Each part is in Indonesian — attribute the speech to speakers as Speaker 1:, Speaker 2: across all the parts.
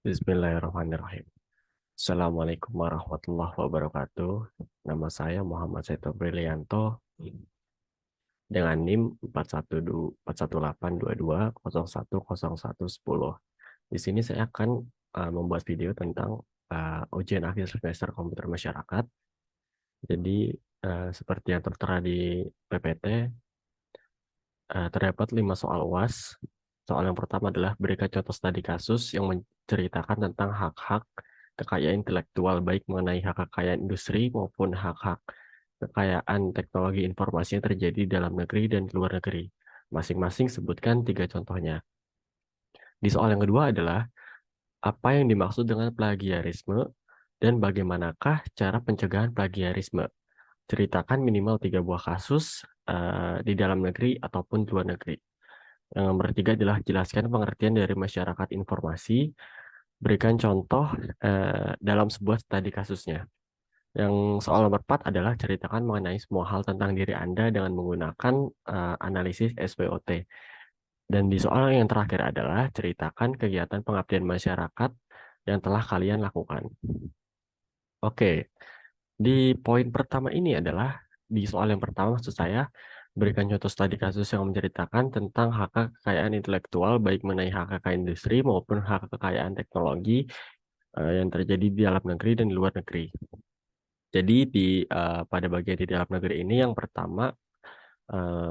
Speaker 1: Bismillahirrahmanirrahim. Assalamualaikum warahmatullahi wabarakatuh. Nama saya Muhammad Seto Brilianto dengan NIM 41822010110. Di sini saya akan membuat video tentang ujian akhir semester komputer masyarakat. Jadi seperti yang tertera di PPT, terdapat 5 soal UAS. Soal yang pertama adalah berikan contoh studi kasus yang menceritakan tentang hak-hak kekayaan intelektual, baik mengenai hak kekayaan industri maupun hak-hak kekayaan teknologi informasi yang terjadi di dalam negeri dan di luar negeri. Masing-masing sebutkan 3 contohnya. Di soal yang kedua adalah apa yang dimaksud dengan plagiarisme dan bagaimanakah cara pencegahan plagiarisme. Ceritakan minimal 3 buah kasus di dalam negeri ataupun di luar negeri. Yang nomor 3 adalah jelaskan pengertian dari masyarakat informasi, berikan contoh dalam sebuah studi kasusnya. Yang soal nomor 4 adalah ceritakan mengenai semua hal tentang diri Anda dengan menggunakan analisis SWOT. Dan di soal yang terakhir adalah ceritakan kegiatan pengabdian masyarakat yang telah kalian lakukan. Oke, di poin pertama ini adalah, di soal yang pertama maksud saya, berikan contoh studi kasus yang menceritakan tentang hak kekayaan intelektual, baik mengenai hak kekayaan industri maupun hak kekayaan teknologi yang terjadi di dalam negeri dan di luar negeri. Jadi pada bagian di dalam negeri ini yang pertama,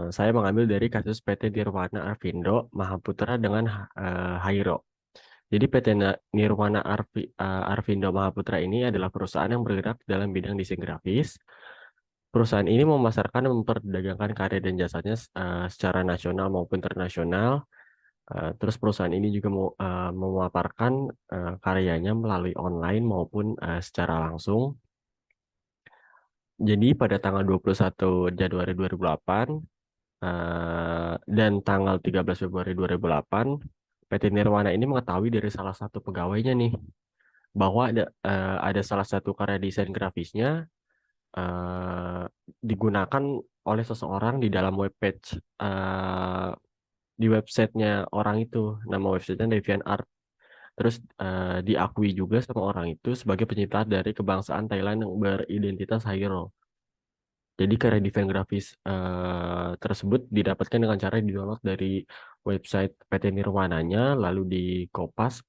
Speaker 1: saya mengambil dari kasus PT Nirwana Arvindo Mahaputra dengan Hairo. Jadi PT Nirwana Arvindo Mahaputra ini adalah perusahaan yang bergerak dalam bidang desain grafis. Perusahaan ini memasarkan dan memperdagangkan karya dan jasanya secara nasional maupun internasional. Terus perusahaan ini juga memaparkan karyanya melalui online maupun secara langsung. Jadi pada tanggal 21 Januari 2008 dan tanggal 13 Februari 2008, PT Nirwana ini mengetahui dari salah satu pegawainya nih bahwa ada salah satu karya desain grafisnya eh, digunakan oleh seseorang di dalam webpage di websitenya orang itu. Nama websitenya DeviantArt. Terus diakui juga sama orang itu sebagai pencipta dari kebangsaan Thailand yang beridentitas Hairo. Jadi karya desain grafis tersebut didapatkan dengan cara di-download dari website PT Nirwananya, lalu dikopas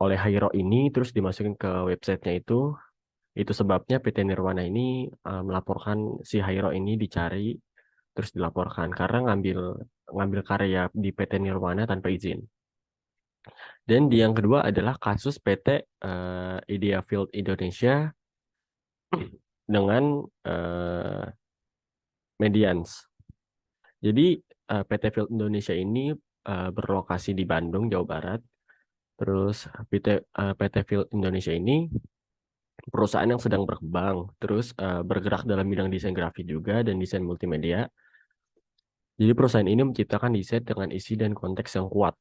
Speaker 1: oleh Hairo ini, terus dimasukin ke websitenya itu. Itu sebabnya PT Nirwana ini melaporkan si Hairo ini dicari, terus dilaporkan karena ngambil ngambil karya di PT Nirwana tanpa izin. Dan di yang kedua adalah kasus PT Idea Field Indonesia dengan Medians. Jadi PT Field Indonesia ini berlokasi di Bandung, Jawa Barat. Terus PT Field Indonesia ini perusahaan yang sedang berkembang, terus bergerak dalam bidang desain grafis juga dan desain multimedia. Jadi perusahaan ini menciptakan desain dengan isi dan konteks yang kuat,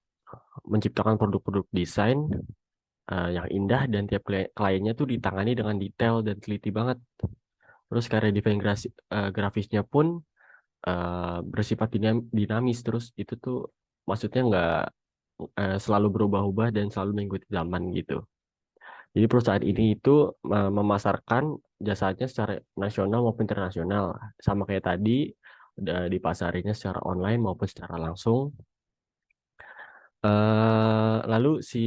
Speaker 1: menciptakan produk-produk desain yang indah dan tiap kliennya tuh ditangani dengan detail dan teliti banget. Terus karya desain grafisnya pun bersifat dinamis, terus itu tuh maksudnya nggak selalu berubah-ubah dan selalu mengikuti zaman gitu. Jadi perusahaan ini itu memasarkan jasanya secara nasional maupun internasional, sama kayak tadi udah dipasarinya secara online maupun secara langsung. Lalu si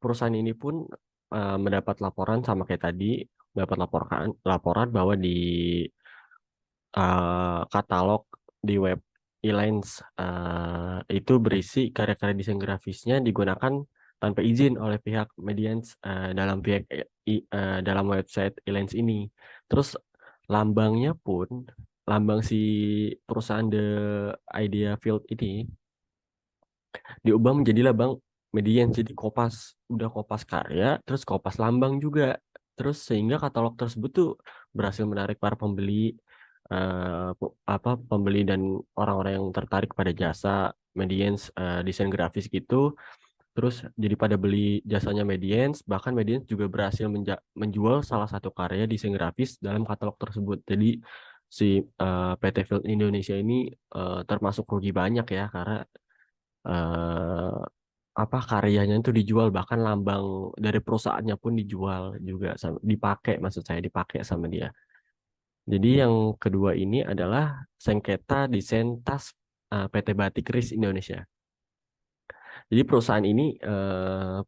Speaker 1: perusahaan ini pun mendapat laporan sama kayak tadi, dapat laporan bahwa di katalog di web Elance itu berisi karya-karya desain grafisnya digunakan tanpa izin oleh pihak Medians dalam website Elance ini. Terus lambangnya pun, lambang si perusahaan The Idea Field ini diubah menjadi lambang Median, jadi kopas, udah kopas karya terus kopas lambang juga, terus sehingga katalog tersebut tuh berhasil menarik para pembeli, pembeli dan orang-orang yang tertarik pada jasa Medians desain grafis gitu, terus jadi pada beli jasanya Medians. Bahkan Medians juga berhasil menjual salah satu karya desain grafis dalam katalog tersebut. Jadi si PT Field Indonesia ini termasuk rugi banyak ya, karena eh, apa karyanya itu dijual, bahkan lambang dari perusahaannya pun dijual juga, dipakai, maksud saya dipakai sama dia. Jadi yang kedua ini adalah sengketa desain tas PT Batik Kris Indonesia. Jadi perusahaan ini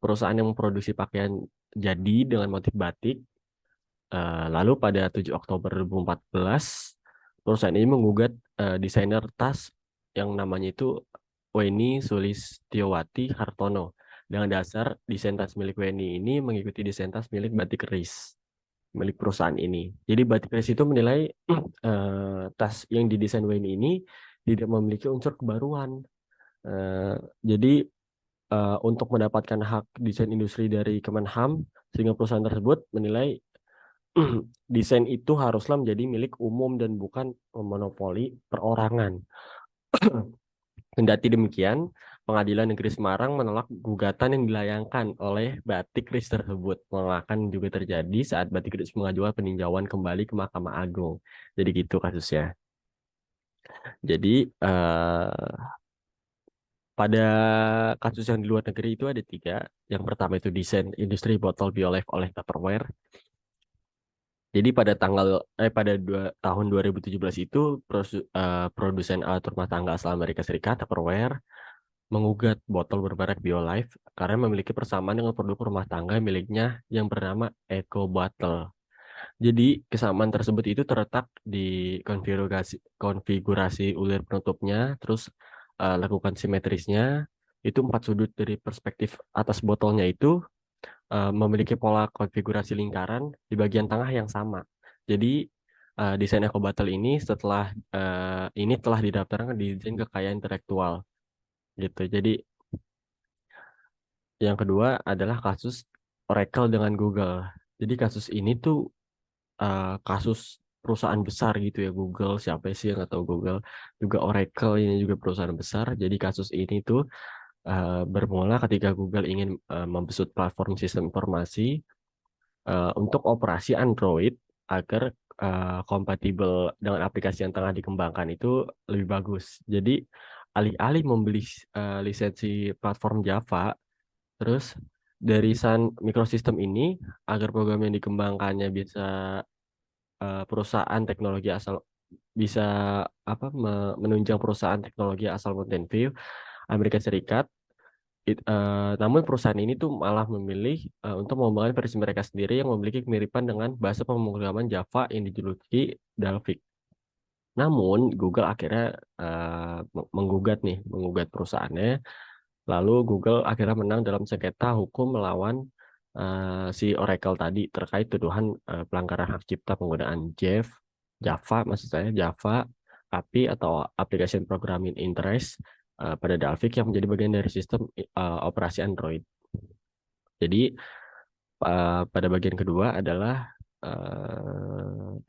Speaker 1: perusahaan yang memproduksi pakaian jadi dengan motif batik. Lalu pada 7 Oktober 2014, perusahaan ini menggugat desainer tas yang namanya itu Weni Sulistyowati Hartono. Dengan dasar desain tas milik Weni ini mengikuti desain tas milik Batik Keris, milik perusahaan ini. Jadi Batik Keris itu menilai tas yang didesain Weni ini tidak memiliki unsur kebaruan. Eh, jadi untuk mendapatkan hak desain industri dari Kemenham, sehingga perusahaan tersebut menilai desain itu haruslah menjadi milik umum dan bukan monopoli perorangan. Kendati demikian, Pengadilan Negeri Semarang menolak gugatan yang dilayangkan oleh Batik Kris tersebut. Penolakan juga terjadi saat Batik Kris mengajukan peninjauan kembali ke Mahkamah Agung. Jadi gitu kasusnya. Jadi pada kasus yang di luar negeri itu ada tiga. Yang pertama itu desain industri botol BioLife oleh Tupperware. Jadi pada tahun 2017 itu produsen alat rumah tangga asal Amerika Serikat Tupperware menggugat botol bermerek BioLife karena memiliki persamaan dengan produk rumah tangga miliknya yang bernama Eco Bottle. Jadi kesamaan tersebut itu terletak di konfigurasi ulir penutupnya, terus lakukan simetrisnya. Itu empat sudut dari perspektif atas botolnya itu memiliki pola konfigurasi lingkaran di bagian tengah yang sama. Jadi desain Eco Bottle ini telah didaftarkan di izin kekayaan intelektual gitu. Jadi yang kedua adalah kasus Oracle dengan Google. Jadi kasus ini tuh kasus perusahaan besar gitu ya, Google, siapa sih yang nggak tahu Google, juga Oracle ini juga perusahaan besar. Jadi kasus ini tuh bermula ketika Google ingin membesut platform sistem informasi untuk operasi Android agar kompatibel dengan aplikasi yang tengah dikembangkan itu lebih bagus. Jadi alih-alih membeli lisensi platform Java, terus dari Sun Microsystem ini agar program yang dikembangkannya bisa perusahaan teknologi asal bisa menunjang perusahaan teknologi asal Mountain View Amerika Serikat. Namun perusahaan ini tuh malah memilih untuk mengembangkan versi mereka sendiri yang memiliki kemiripan dengan bahasa pemrograman Java yang dijuluki Dalvik. Namun Google akhirnya menggugat perusahaannya. Lalu Google akhirnya menang dalam sengketa hukum melawan si Oracle tadi terkait tuduhan pelanggaran hak cipta penggunaan Java, maksud saya Java, API atau Application Programming Interface pada Dalvik yang menjadi bagian dari sistem operasi Android. Jadi pada bagian kedua adalah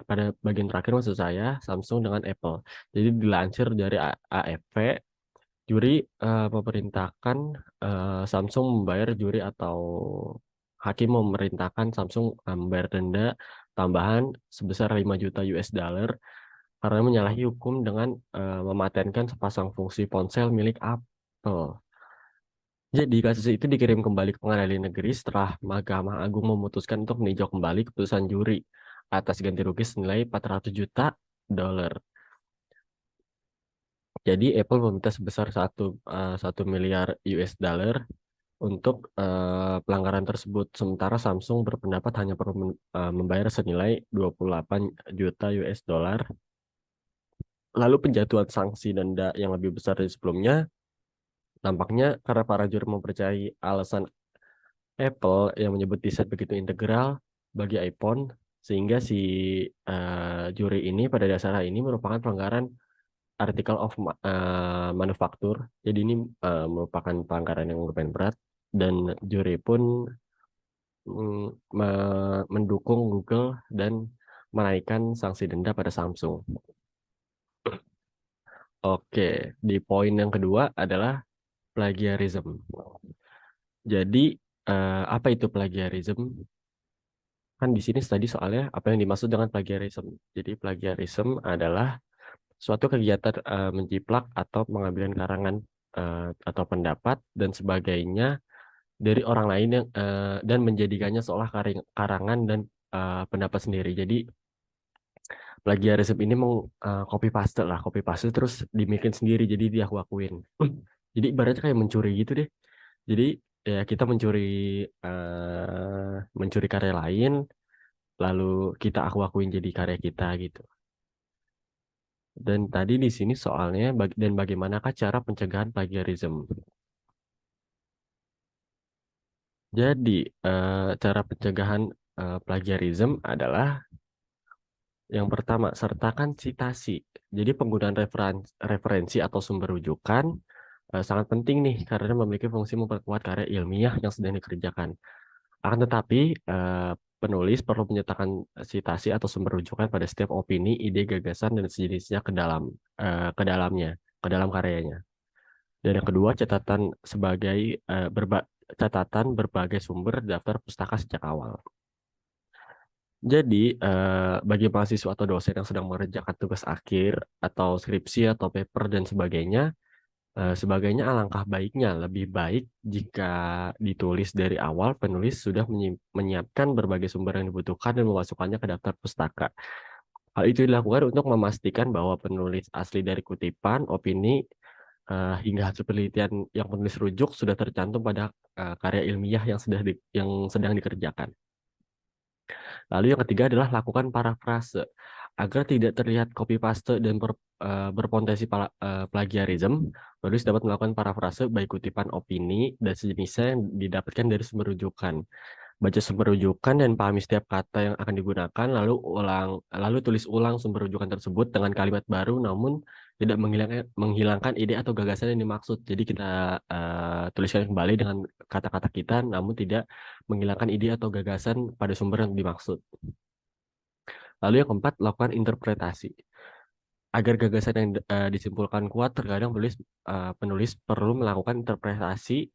Speaker 1: pada bagian terakhir maksud saya Samsung dengan Apple. Jadi dilansir dari AFP, juri memerintahkan Samsung membayar juri atau hakim memerintahkan Samsung membayar denda tambahan sebesar 5 juta US dollar karena menyalahi hukum dengan mematenkan sepasang fungsi ponsel milik Apple. Jadi kasus itu dikirim kembali ke pengadilan negeri setelah Mahkamah Agung memutuskan untuk meninjau kembali keputusan juri atas ganti rugi senilai 400 juta dolar. Jadi Apple meminta sebesar 1 miliar US dollar untuk pelanggaran tersebut. Sementara Samsung berpendapat hanya perlu membayar senilai 28 juta US dollar. Lalu penjatuhan sanksi denda yang lebih besar dari sebelumnya, nampaknya karena para juri mempercayai alasan Apple yang menyebut desain begitu integral bagi iPhone, sehingga si juri ini pada dasarnya ini merupakan pelanggaran Article of Manufacture. Jadi ini merupakan pelanggaran yang lumayan berat dan juri pun mendukung Google dan menaikkan sanksi denda pada Samsung. Oke, di poin yang kedua adalah plagiarism. Jadi apa itu plagiarism? Kan di sini tadi soalnya apa yang dimaksud dengan plagiarism. Jadi plagiarism adalah suatu kegiatan menjiplak atau pengambilan karangan atau pendapat dan sebagainya dari orang lain yang dan menjadikannya seolah karangan dan pendapat sendiri. Jadi plagiarism ini mau copy paste lah, copy paste terus dibikin sendiri jadi dia aku akuin. Jadi ibaratnya kayak mencuri gitu deh. Jadi ya kita mencuri karya lain lalu kita aku akuin jadi karya kita gitu. Dan tadi di sini soalnya dan bagaimanakah cara pencegahan plagiarism? Jadi cara pencegahan plagiarism adalah yang pertama, sertakan citasi. Jadi penggunaan referensi atau sumber rujukan sangat penting nih karena memiliki fungsi memperkuat karya ilmiah yang sedang dikerjakan. Akan tetapi, penulis perlu menyertakan citasi atau sumber rujukan pada setiap opini, ide, gagasan, dan sejenisnya ke dalamnya, ke dalam karyanya. Dan yang kedua, catatan berbagai sumber daftar pustaka sejak awal. Jadi, bagi mahasiswa atau dosen yang sedang mengerjakan tugas akhir atau skripsi atau paper dan sebagainya alangkah baiknya lebih baik jika ditulis dari awal penulis sudah menyiapkan berbagai sumber yang dibutuhkan dan memasukkannya ke daftar pustaka. Hal itu dilakukan untuk memastikan bahwa penulis asli dari kutipan, opini, hingga hasil penelitian yang penulis rujuk sudah tercantum pada karya ilmiah yang sedang dikerjakan. Lalu yang ketiga adalah lakukan parafrase. Agar tidak terlihat copy paste dan berpotensi plagiarism, penulis dapat melakukan parafrase baik kutipan opini dan sejenisnya yang didapatkan dari sumber rujukan. Baca sumber rujukan dan pahami setiap kata yang akan digunakan, lalu tulis ulang sumber rujukan tersebut dengan kalimat baru, namun tidak menghilangkan ide atau gagasan yang dimaksud. Jadi kita tuliskan kembali dengan kata-kata kita, namun tidak menghilangkan ide atau gagasan pada sumber yang dimaksud. Lalu yang keempat, lakukan interpretasi. Agar gagasan yang disimpulkan kuat, terkadang penulis perlu melakukan interpretasi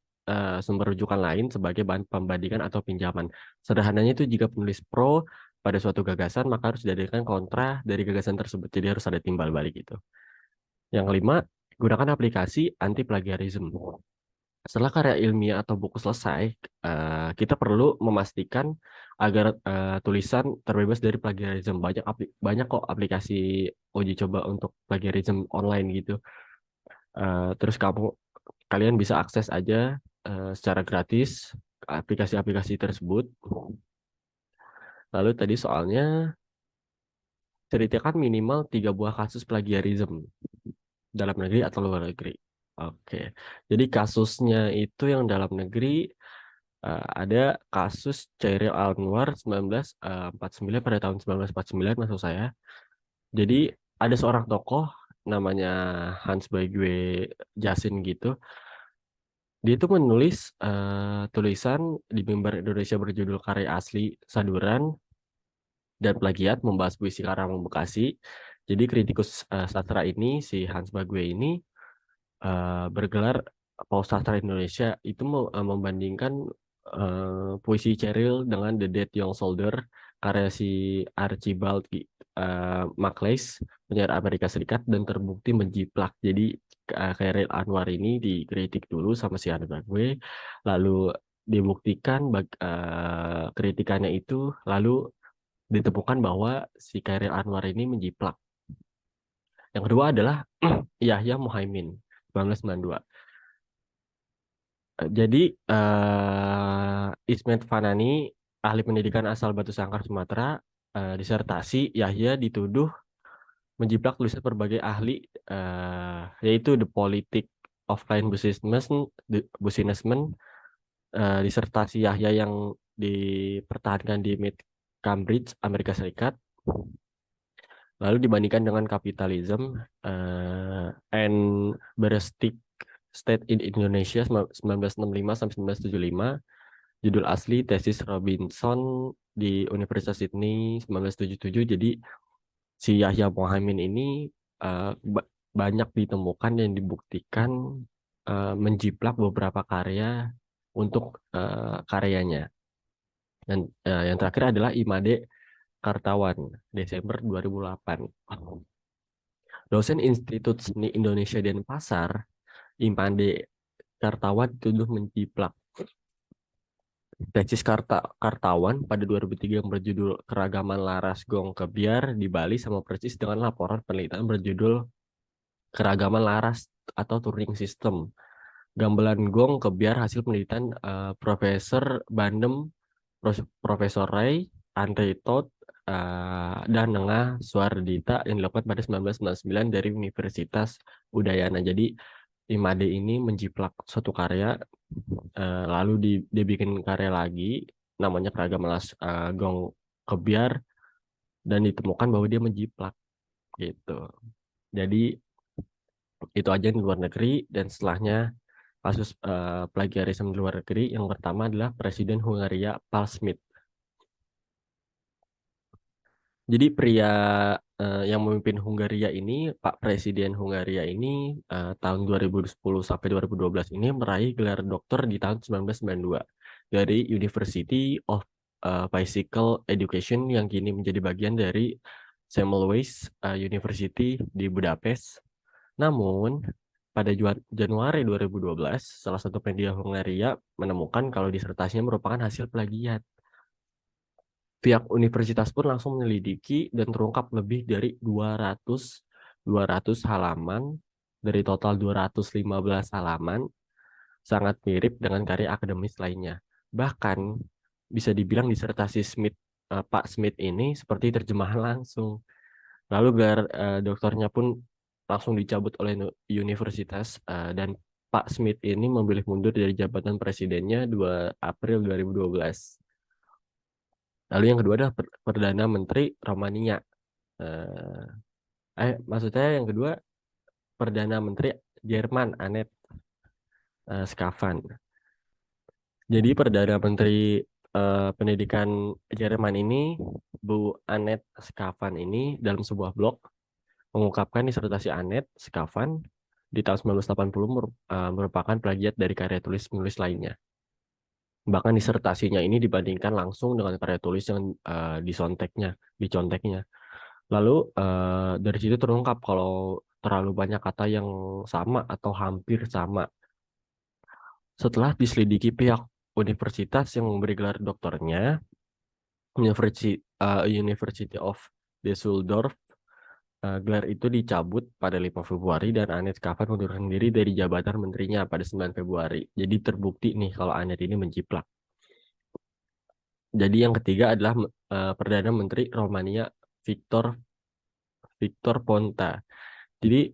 Speaker 1: sumber rujukan lain sebagai bahan pembandingan atau pinjaman. Sederhananya itu jika penulis pro pada suatu gagasan, maka harus dijadikan kontra dari gagasan tersebut. Jadi harus ada timbal balik gitu. Yang kelima, gunakan aplikasi anti plagiarism. Setelah karya ilmiah atau buku selesai, kita perlu memastikan agar tulisan terbebas dari plagiarism. Banyak kok aplikasi uji coba untuk plagiarism online gitu. Terus kalian bisa akses aja secara gratis aplikasi-aplikasi tersebut. Lalu tadi soalnya ceritakan minimal 3 buah kasus plagiarism dalam negeri atau luar negeri. Oke, jadi kasusnya itu yang dalam negeri ada kasus Chairil Anwar 1949 pada tahun 1949 maksud saya. Jadi ada seorang tokoh namanya Hans Bagwe Jasin gitu. Dia itu menulis tulisan di mimbar Indonesia berjudul Karya Asli Saduran dan Plagiat membahas puisi Karawang Bekasi. Jadi kritikus sastra ini si Hans Bagwe ini bergelar Paus Sastra Indonesia itu membandingkan puisi Cheryl dengan The Dead Young Soldier karya si Archibald Maclise penyair Amerika Serikat dan terbukti menjiplak. Jadi Chairil Anwar ini dikritik dulu sama si Hans Bagwe, lalu dibuktikan kritikannya itu lalu ditemukan bahwa si Chairil Anwar ini menjiplak. Yang kedua adalah Yahya Muhaimin 1992. Jadi Ismet Fanani, ahli pendidikan asal Batu Sangkar, Sumatera, disertasi Yahya dituduh menjiplak tulisan berbagai ahli, yaitu The Politics of Client Businessman, disertasi Yahya yang dipertahankan di Mid Cambridge, Amerika Serikat. Lalu dibandingkan dengan Capitalism and Bureaucratic State in Indonesia 1965 sampai 1975. Judul asli tesis Robinson di Universitas Sydney 1977. Jadi si Yahya Muhaimin ini banyak ditemukan dan dibuktikan menjiplak beberapa karya untuk karyanya. Dan yang terakhir adalah Imade Kartawan Desember 2008. Dosen Institut Seni Indonesia Denpasar Imade Kartawan dituduh menjiplak. Tesis Kartawan pada 2003 yang berjudul Keragaman Laras Gong Kebiar di Bali sama persis dengan laporan penelitian berjudul Keragaman Laras atau Turing System. Gamelan gong kebiar hasil penelitian Profesor Bandem, Profesor Ray, Andre Todd, dan Nengah Suardita yang dilakukan pada 1999 dari Universitas Udayana. Jadi Imade ini menjiplak suatu karya, lalu dibikin karya lagi, namanya Keragaman Gong Kebiar, dan ditemukan bahwa dia menjiplak gitu. Jadi itu aja di luar negeri, dan setelahnya kasus plagiarisme di luar negeri yang pertama adalah Presiden Hungaria Paul Smith. Jadi pria yang memimpin Hungaria ini, Pak Presiden Hungaria ini tahun 2010 sampai 2012 ini meraih gelar doktor di tahun 1992 dari University of Physical Education yang kini menjadi bagian dari Semmelweis University di Budapest. Namun, pada Januari 2012, salah satu media Hungaria menemukan kalau disertasinya merupakan hasil plagiat. Pihak universitas pun langsung menyelidiki dan terungkap lebih dari 200 halaman dari total 215 halaman sangat mirip dengan karya akademis lainnya. Bahkan bisa dibilang disertasi Pak Smith ini seperti terjemahan langsung. Lalu gelar doktornya pun langsung dicabut oleh universitas, dan Pak Smith ini memilih mundur dari jabatan presidennya 2 April 2012. Lalu yang kedua adalah Perdana Menteri Romania. Maksudnya yang kedua Perdana Menteri Jerman Annette Schavan. Jadi Perdana Menteri Pendidikan Jerman ini, Bu Annette Schavan ini dalam sebuah blog mengungkapkan disertasi Annette Schavan di tahun 1980 merupakan plagiat dari karya tulis-menulis lainnya. Bahkan disertasinya ini dibandingkan langsung dengan karya tulis yang diconteknya. Lalu dari situ terungkap kalau terlalu banyak kata yang sama atau hampir sama. Setelah diselidiki pihak universitas yang memberi gelar doktornya, University of Düsseldorf, gelar itu dicabut pada 5 Februari dan Annette Schavan mengundurkan diri dari jabatan menterinya pada 9 Februari. Jadi terbukti nih kalau Annette ini menjiplak. Jadi yang ketiga adalah Perdana Menteri Romania Victor Victor Ponta. Jadi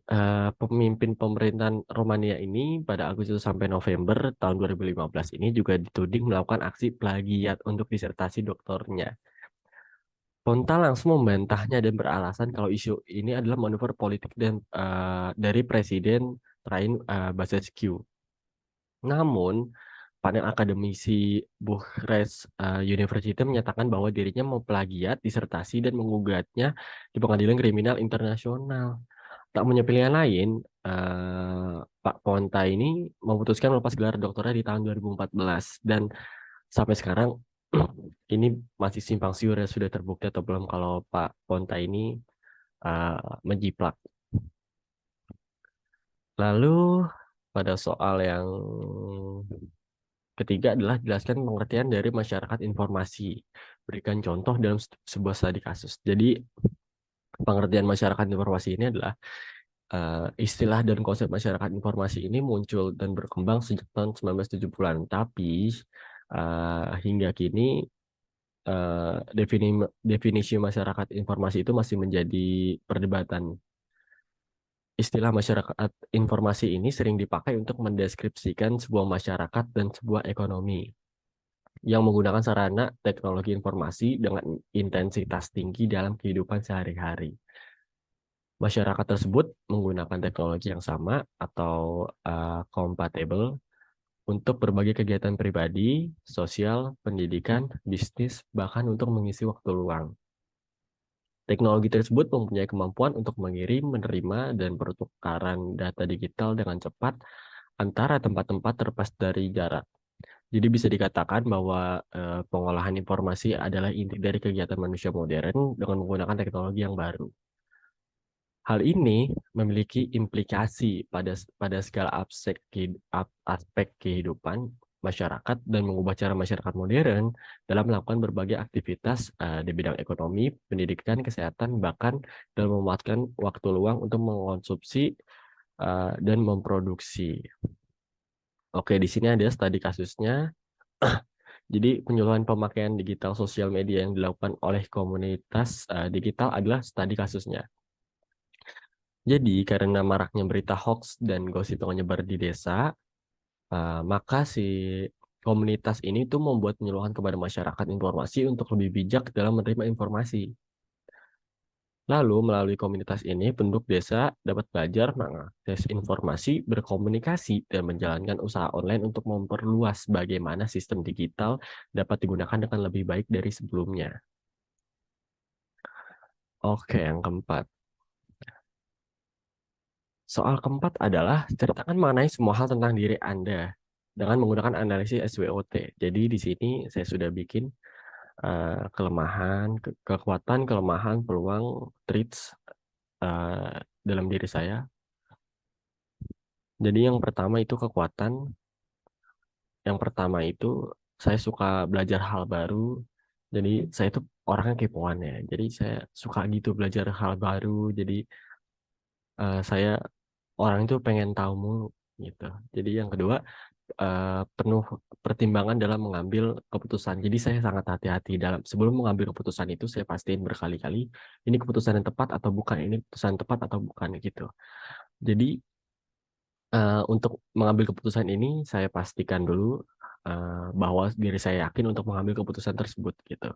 Speaker 1: pemimpin pemerintahan Romania ini pada Agustus sampai November tahun 2015 ini juga dituding melakukan aksi plagiat untuk disertasi doktornya. Ponta langsung membantahnya dan beralasan kalau isu ini adalah manuver politik dan dari Presiden Train Basescu. Namun, panel akademisi Bucharest University menyatakan bahwa dirinya memplagiat disertasi dan menggugatnya di Pengadilan Kriminal Internasional. Tak punya pilihan lain, Pak Ponta ini memutuskan melepas gelar doktornya di tahun 2014 dan sampai sekarang ini masih simpang siur ya, sudah terbukti atau belum kalau Pak Ponta ini menjiplak. Lalu pada soal yang ketiga adalah jelaskan pengertian dari masyarakat informasi. Berikan contoh dalam sebuah studi kasus. Jadi pengertian masyarakat informasi ini adalah istilah dan konsep masyarakat informasi ini muncul dan berkembang sejak tahun 1970-an. Tapi hingga kini definisi masyarakat informasi itu masih menjadi perdebatan. Istilah masyarakat informasi ini sering dipakai untuk mendeskripsikan sebuah masyarakat dan sebuah ekonomi yang menggunakan sarana teknologi informasi dengan intensitas tinggi dalam kehidupan sehari-hari. Masyarakat tersebut menggunakan teknologi yang sama atau compatible untuk berbagai kegiatan pribadi, sosial, pendidikan, bisnis, bahkan untuk mengisi waktu luang. Teknologi tersebut mempunyai kemampuan untuk mengirim, menerima, dan pertukaran data digital dengan cepat antara tempat-tempat terlepas dari jarak. Jadi bisa dikatakan bahwa pengolahan informasi adalah inti dari kegiatan manusia modern dengan menggunakan teknologi yang baru. Hal ini memiliki implikasi pada segala aspek kehidupan masyarakat dan mengubah cara masyarakat modern dalam melakukan berbagai aktivitas di bidang ekonomi, pendidikan, kesehatan, bahkan dalam memanfaatkan waktu luang untuk mengkonsumsi dan memproduksi. Oke, di sini ada studi kasusnya. Jadi penyuluhan pemakaian digital sosial media yang dilakukan oleh komunitas digital adalah studi kasusnya. Jadi karena maraknya berita hoax dan gosip yang menyebar di desa, maka si komunitas ini tuh membuat penyuluhan kepada masyarakat informasi untuk lebih bijak dalam menerima informasi. Lalu melalui komunitas ini, penduduk desa dapat belajar mengakses informasi, berkomunikasi, dan menjalankan usaha online untuk memperluas bagaimana sistem digital dapat digunakan dengan lebih baik dari sebelumnya. Oke, yang keempat. Soal keempat adalah ceritakan mengenai semua hal tentang diri Anda dengan menggunakan analisis SWOT. Jadi di sini saya sudah bikin kelemahan, kekuatan, kelemahan, peluang, traits dalam diri saya. Jadi yang pertama itu kekuatan. Yang pertama itu saya suka belajar hal baru. Jadi saya itu orangnya kepoan ya. Jadi saya suka gitu belajar hal baru. Jadi saya orang itu pengen tahu mulu gitu. Jadi yang kedua penuh pertimbangan dalam mengambil keputusan. Jadi saya sangat hati-hati dalam sebelum mengambil keputusan itu saya pastiin berkali-kali ini keputusan yang tepat atau bukan, ini keputusan yang tepat atau bukan gitu. Jadi untuk mengambil keputusan ini saya pastikan dulu bahwa diri saya yakin untuk mengambil keputusan tersebut gitu.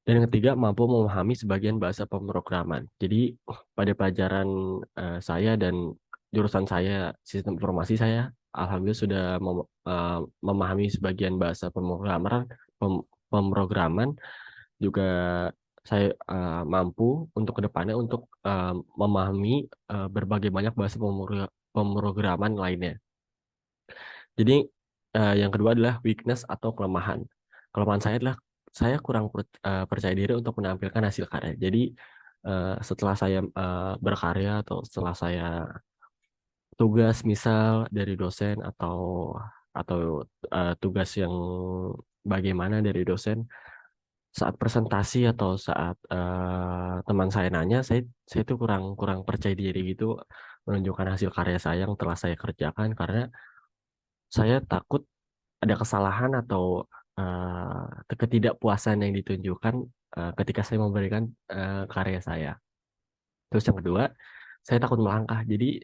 Speaker 1: Dan yang ketiga, mampu memahami sebagian bahasa pemrograman. Jadi, pada pelajaran saya dan jurusan saya, sistem informasi saya, alhamdulillah sudah memahami sebagian bahasa pemrograman. Juga saya mampu untuk kedepannya untuk memahami berbagai banyak bahasa pemrograman lainnya. Jadi yang kedua adalah weakness atau kelemahan. Kelemahan saya adalah saya kurang percaya diri untuk menampilkan hasil karya. Jadi setelah saya berkarya atau setelah saya tugas misal dari dosen atau tugas yang bagaimana dari dosen saat presentasi atau saat teman saya nanya, saya tuh kurang kurang percaya diri gitu menunjukkan hasil karya saya yang telah saya kerjakan karena saya takut ada kesalahan atau ketidakpuasan yang ditunjukkan ketika saya memberikan karya saya. Terus yang kedua, saya takut melangkah. Jadi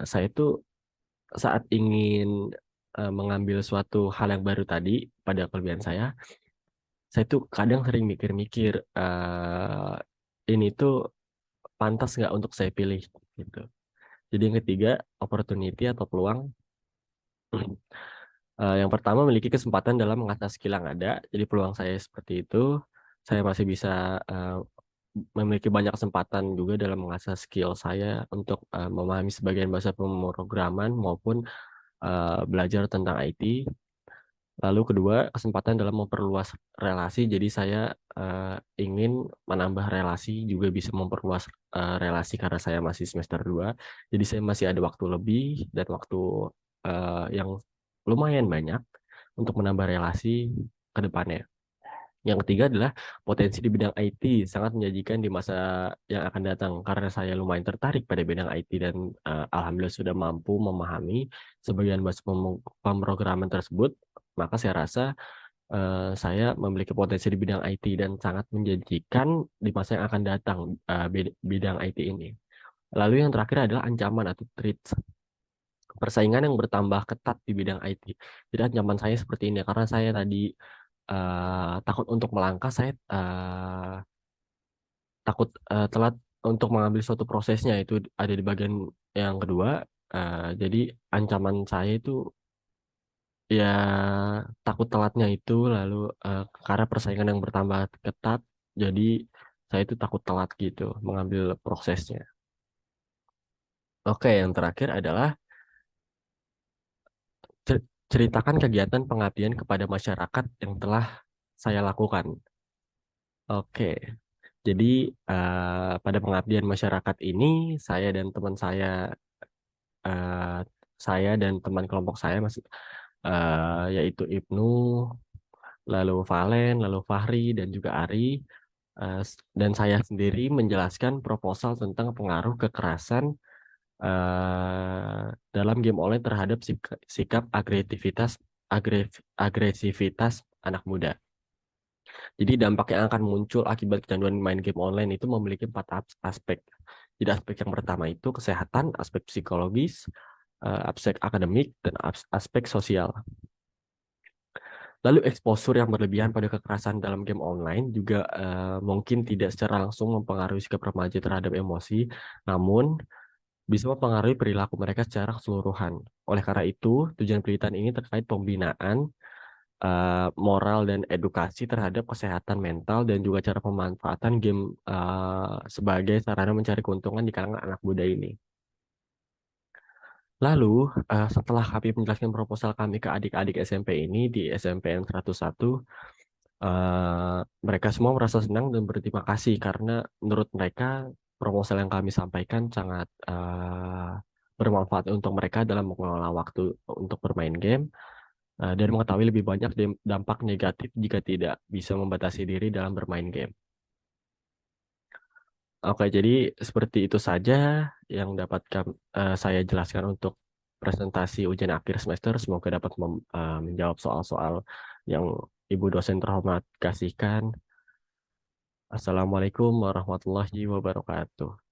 Speaker 1: saya tuh saat ingin mengambil suatu hal yang baru tadi pada kelebihan saya tuh kadang sering mikir-mikir ini tuh pantas nggak untuk saya pilih gitu. Jadi yang ketiga, opportunity atau peluang. Yang pertama memiliki kesempatan dalam mengasah skill yang ada. Jadi peluang saya seperti itu. Saya masih bisa memiliki banyak kesempatan juga dalam mengasah skill saya untuk memahami sebagian bahasa pemrograman maupun belajar tentang IT. Lalu kedua, kesempatan dalam memperluas relasi. Jadi saya ingin menambah relasi, juga bisa memperluas relasi karena saya masih semester 2. Jadi saya masih ada waktu lebih dan waktu yang lumayan banyak untuk menambah relasi ke depannya. Yang ketiga adalah potensi di bidang IT sangat menjanjikan di masa yang akan datang karena saya lumayan tertarik pada bidang IT dan alhamdulillah sudah mampu memahami sebagian bahasa pemrograman tersebut, maka saya rasa saya memiliki potensi di bidang IT dan sangat menjanjikan di masa yang akan datang bidang IT ini. Lalu yang terakhir adalah ancaman atau threats. Persaingan yang bertambah ketat di bidang IT. Jadi ancaman saya seperti ini karena saya tadi takut untuk melangkah, saya takut telat untuk mengambil suatu prosesnya itu ada di bagian yang kedua. Jadi ancaman saya itu ya takut telatnya itu lalu karena persaingan yang bertambah ketat, jadi saya itu takut telat gitu mengambil prosesnya. Oke, yang terakhir adalah ceritakan kegiatan pengabdian kepada masyarakat yang telah saya lakukan. Oke. Jadi, pada pengabdian masyarakat ini, eee, saya dan teman kelompok saya yaitu Ibnu, lalu Valen, lalu Fahri, dan juga Ari, dan saya sendiri menjelaskan proposal tentang pengaruh kekerasan, dalam game online terhadap sikap agresivitas anak muda. Jadi dampak yang akan muncul akibat kecanduan main game online itu memiliki 4 aspek. Jadi aspek yang pertama itu kesehatan, aspek psikologis, aspek akademik, dan aspek sosial. Lalu exposure yang berlebihan pada kekerasan dalam game online juga mungkin tidak secara langsung mempengaruhi sikap remaja terhadap emosi, namun bisa mempengaruhi perilaku mereka secara keseluruhan. Oleh karena itu, tujuan penelitian ini terkait pembinaan moral dan edukasi terhadap kesehatan mental dan juga cara pemanfaatan game sebagai sarana mencari keuntungan di kalangan anak muda ini. Lalu, setelah kami menjelaskan proposal kami ke adik-adik SMP ini di SMPN 101, mereka semua merasa senang dan berterima kasih karena menurut mereka proposal yang kami sampaikan sangat bermanfaat untuk mereka dalam mengelola waktu untuk bermain game dan mengetahui lebih banyak dampak negatif jika tidak bisa membatasi diri dalam bermain game. Oke, jadi seperti itu saja yang dapat saya jelaskan untuk presentasi ujian akhir semester. Semoga dapat menjawab soal-soal yang Ibu dosen terhormat kasihkan. Assalamualaikum warahmatullahi wabarakatuh.